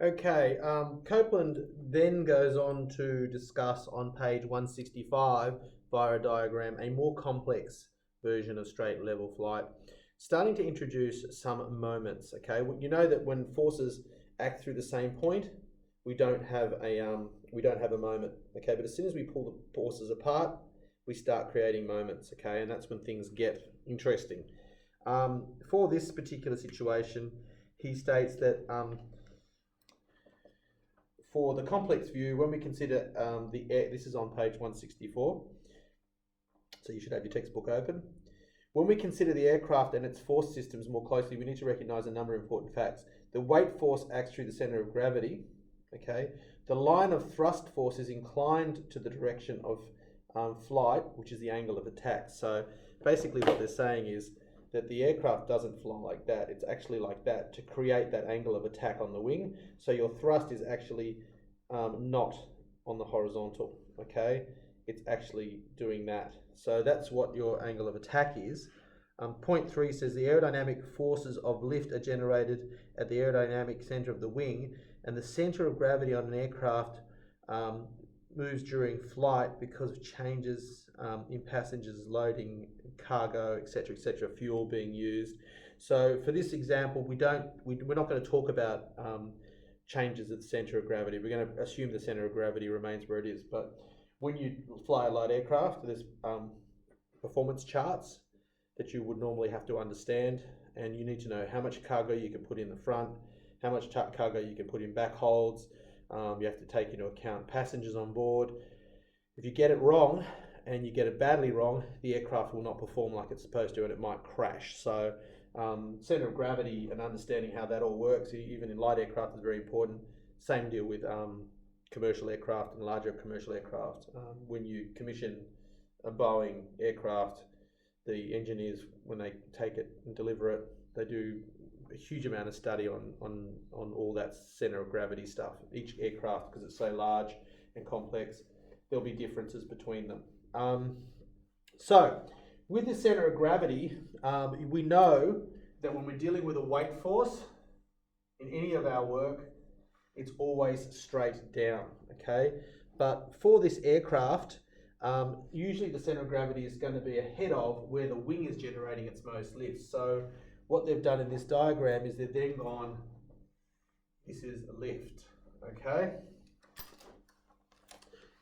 Okay, Copeland then goes on to discuss on page 165 via a diagram a more complex version of straight level flight, starting to introduce some moments. Okay, well, you know that when forces act through the same point, we don't have a moment. Okay, but as soon as we pull the forces apart, we start creating moments. Okay, and that's when things get interesting. For this particular situation, he states that. For the complex view, when we consider the air, this is on page 164, so you should have your textbook open. When we consider the aircraft and its force systems more closely, we need to recognize a number of important facts. The weight force acts through the center of gravity, okay? The line of thrust force is inclined to the direction of flight, which is the angle of attack. So basically what they're saying is that the aircraft doesn't fly like that. It's actually like that to create that angle of attack on the wing. So your thrust is actually not on the horizontal, okay? It's actually doing that. So that's what your angle of attack is. Point 3 says the aerodynamic forces of lift are generated at the aerodynamic center of the wing, and the center of gravity on an aircraft moves during flight because of changes in passengers loading, cargo, etc., fuel being used. So for this example, we're not going to talk about changes at the center of gravity. We're going to assume the center of gravity remains where it is. But when you fly a light aircraft, there's performance charts that you would normally have to understand, and you need to know how much cargo you can put in the front, how much cargo you can put in back holds. You have to take into account passengers on board. If you get it wrong, and you get it badly wrong, the aircraft will not perform like it's supposed to, and it might crash. So center of gravity and understanding how that all works, even in light aircraft, is very important. Same deal with commercial aircraft and larger commercial aircraft. When you commission a Boeing aircraft, the engineers, when they take it and deliver it, they do a huge amount of study on all that center of gravity stuff. Each aircraft, because it's so large and complex, there'll be differences between them. So with the center of gravity, we know that when we're dealing with a weight force in any of our work, it's always straight down, okay? But for this aircraft, usually the center of gravity is going to be ahead of where the wing is generating its most lift. So what they've done in this diagram is they've then gone, this is a lift, okay?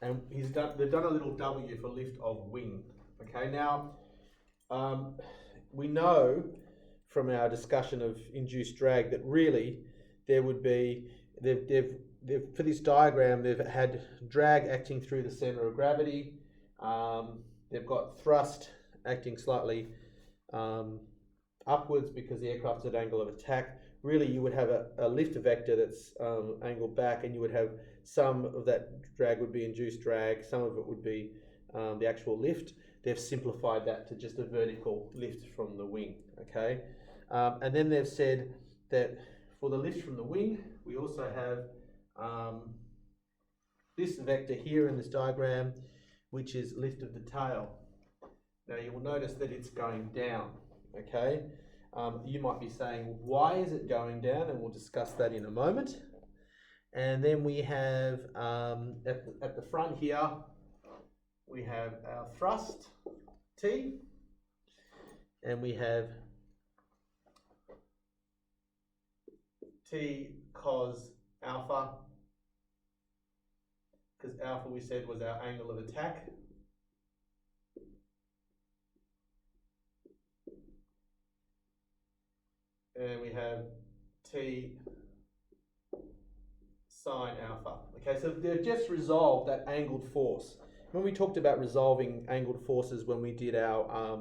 And they've done a little W for lift of wing. Okay, now we know from our discussion of induced drag that really there would be, for this diagram, they've had drag acting through the center of gravity. They've got thrust acting slightly upwards because the aircraft's at angle of attack. Really, you would have a lift vector that's angled back, and you would have some of that drag would be induced drag, some of it would be the actual lift. They've simplified that to just a vertical lift from the wing, okay? And then they've said that for the lift from the wing, we also have this vector here in this diagram, which is lift of the tail. Now you will notice that it's going down, okay? You might be saying, why is it going down? And we'll discuss that in a moment. And then we have, at the front here, we have our thrust, T, and we have T cos alpha, because alpha we said was our angle of attack. And we have T sine alpha. Okay, so they've just resolved that angled force. When we talked about resolving angled forces when we did our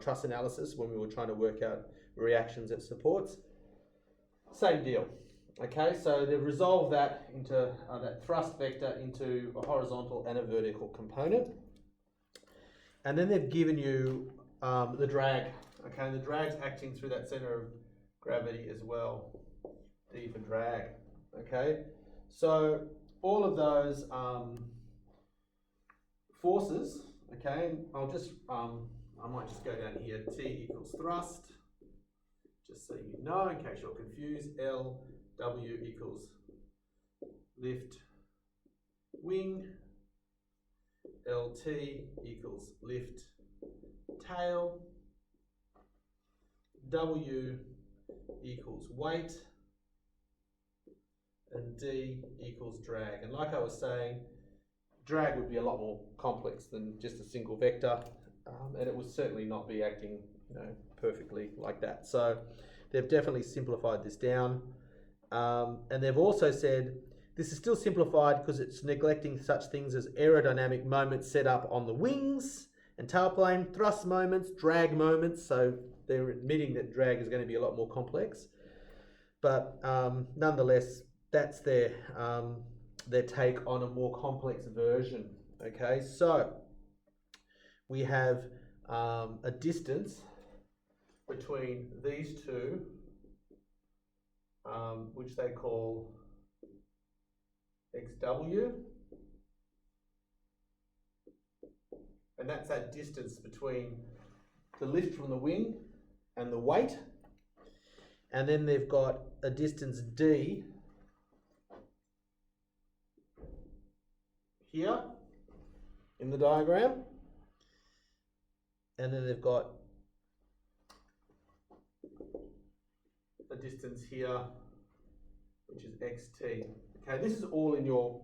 truss analysis, when we were trying to work out reactions at supports, same deal. Okay, so they've resolved that into that thrust vector into a horizontal and a vertical component. And then they've given you the drag. Okay, the drag's acting through that center of gravity as well. D for drag. Okay, so all of those forces. Okay, I'll just I might just go down here. T equals thrust, just so you know, in case you're confused. L W equals lift wing, LT equals lift tail, W equals weight, and D equals drag. And like I was saying, drag would be a lot more complex than just a single vector, and it would certainly not be acting, perfectly like that. So they've definitely simplified this down, and they've also said this is still simplified because it's neglecting such things as aerodynamic moments set up on the wings and tailplane, thrust moments, drag moments. So they're admitting that drag is going to be a lot more complex, but nonetheless, that's their take on a more complex version. Okay, so we have a distance between these two, which they call xw, and that's that distance between the lift from the wing and the weight. And then they've got a distance d here in the diagram, and then they've got a distance here, which is xt. Okay, this is all in your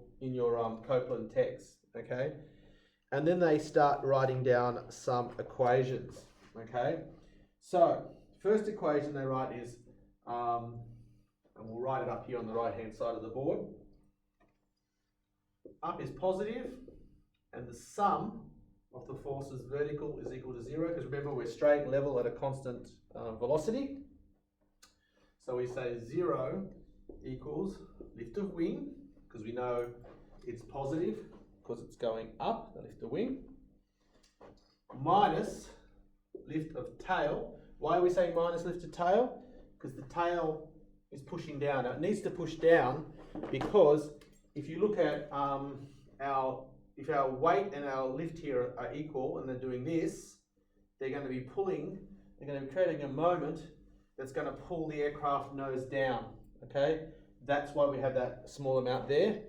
Copeland text. Okay, and then they start writing down some equations. Okay, so first equation they write is, and we'll write it up here on the right hand side of the board. Up is positive, and the sum of the forces vertical is equal to 0, because remember we're straight level at a constant velocity. So we say 0 equals lift of wing, because we know it's positive because it's going up, the lift of wing, minus lift of tail. Why are we saying minus lift of tail? Because the tail is pushing down. Now it needs to push down because if you look at if our weight and our lift here are equal and they're doing this, they're going to be creating a moment that's going to pull the aircraft nose down. Okay, that's why we have that small amount there.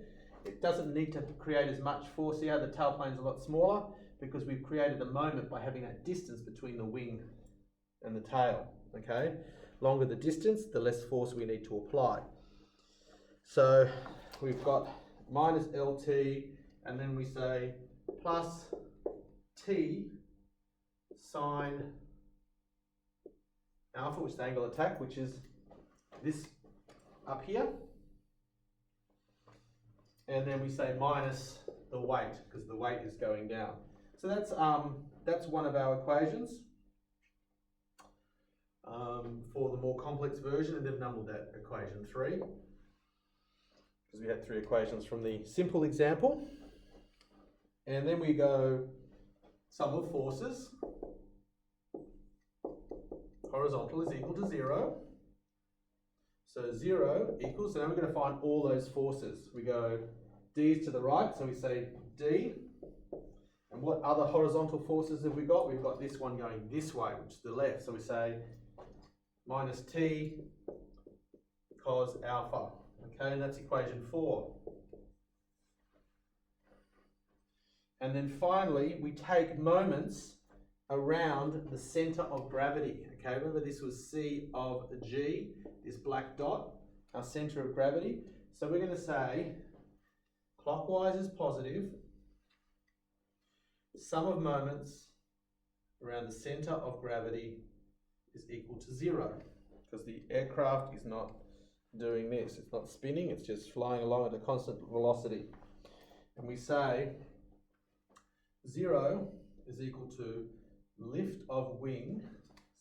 It doesn't need to create as much force here. The tailplane's a lot smaller because we've created a moment by having that distance between the wing and the tail. Okay, longer the distance, the less force we need to apply. So we've got minus LT, and then we say plus T sine alpha, which is the angle of attack, which is this up here. And then we say minus the weight, because the weight is going down. So that's one of our equations for the more complex version, and they've numbered that equation 3. Because we had 3 equations from the simple example. And then we go sum of forces. Horizontal is equal to 0. So 0 equals, so now we're going to find all those forces. We go D is to the right, so we say D. And what other horizontal forces have we got? We've got this one going this way, which is the left. So we say minus T cos alpha. Okay, and that's equation 4. And then finally, we take moments around the center of gravity. Okay, remember this was C of G, this black dot, our center of gravity. So we're going to say clockwise is positive, sum of moments around the center of gravity is equal to 0, because the aircraft is not doing this. It's not spinning, it's just flying along at a constant velocity. And we say 0 is equal to lift of wing.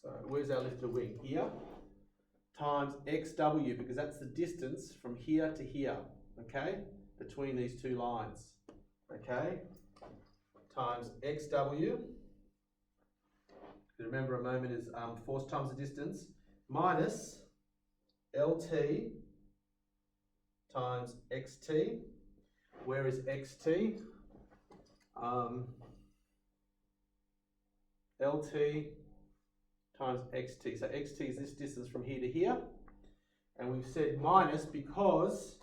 So where's our lift of wing? Here. Times xw, because that's the distance from here to here, okay, between these two lines, okay, times xw, remember a moment is force times the distance, minus lt times xt. Where is xt? Lt times xt. So xt is this distance from here to here, And we've said minus because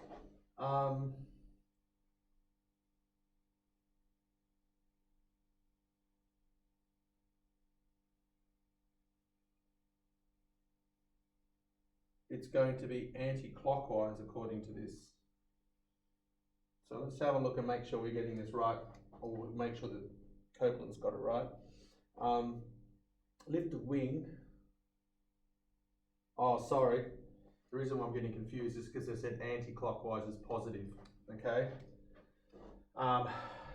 it's going to be anti-clockwise according to this. So let's have a look and make sure we're getting this right, or make sure that Copeland's got it right. Lift of wing. Oh, sorry. The reason why I'm getting confused is because they said anti-clockwise is positive. Okay.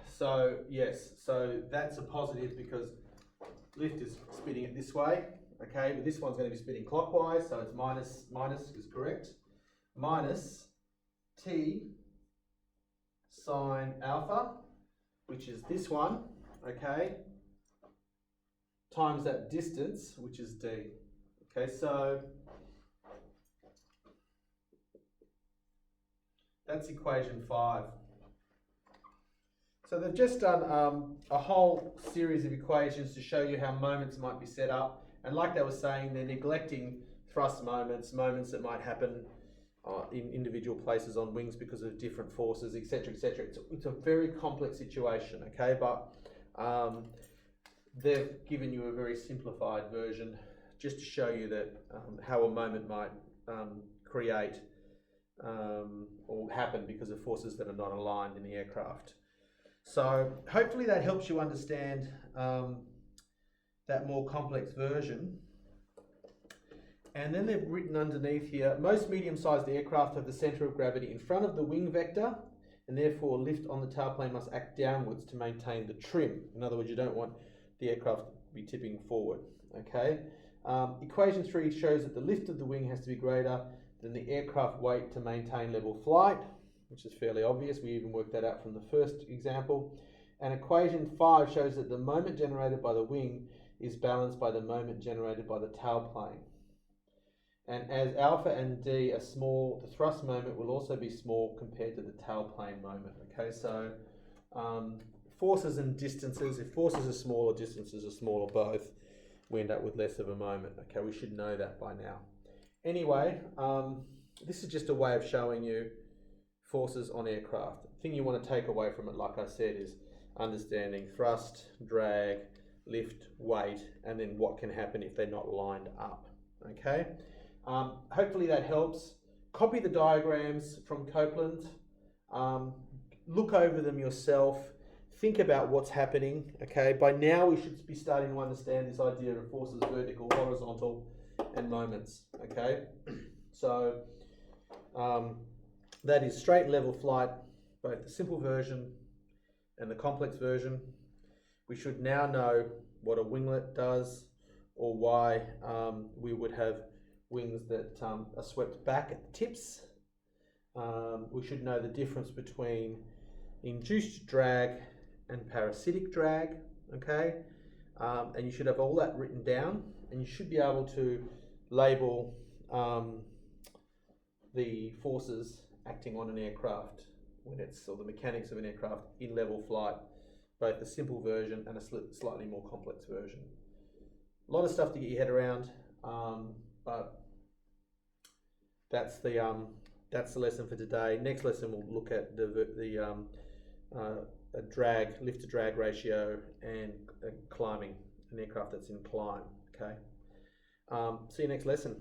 So yes, so that's a positive because lift is spinning it this way. Okay, but this one's going to be spinning clockwise, so it's minus is correct. Minus T sine alpha, which is this one, okay, times that distance, which is D. Okay, so that's equation 5. So they've just done a whole series of equations to show you how moments might be set up. And like they were saying, they're neglecting thrust moments, moments that might happen in individual places on wings because of different forces, etc., etc. It's a very complex situation, okay? But they've given you a very simplified version just to show you that how a moment might create or happen because of forces that are not aligned in the aircraft. So hopefully that helps you understand that more complex version. And then they've written underneath here, most medium-sized aircraft have the centre of gravity in front of the wing vector, and therefore lift on the tailplane must act downwards to maintain the trim. In other words, you don't want the aircraft to be tipping forward, okay? Equation 3 shows that the lift of the wing has to be greater than the aircraft weight to maintain level flight, which is fairly obvious. We even worked that out from the first example. And equation 5 shows that the moment generated by the wing is balanced by the moment generated by the tailplane. And as alpha and D are small, the thrust moment will also be small compared to the tailplane moment. Okay, so forces and distances, if forces are small or distances are small or both, we end up with less of a moment. Okay, we should know that by now. Anyway, this is just a way of showing you forces on aircraft. The thing you want to take away from it, like I said, is understanding thrust, drag, lift, weight, and then what can happen if they're not lined up. Okay, hopefully that helps. Copy the diagrams from Copeland, look over them yourself, think about what's happening. Okay, by now we should be starting to understand this idea of forces, vertical, horizontal, and moments. Okay, so that is straight and level flight, both the simple version and the complex version. We should now know what a winglet does, or why we would have wings that are swept back at the tips. We should know the difference between induced drag and parasitic drag, okay? And you should have all that written down, and you should be able to label the forces acting on an aircraft when it's, or the mechanics of an aircraft in level flight, both the simple version and a slightly more complex version. A lot of stuff to get your head around, but that's the lesson for today. Next lesson we'll look at the drag, lift to drag ratio, and climbing, an aircraft that's in climb. Okay. See you next lesson.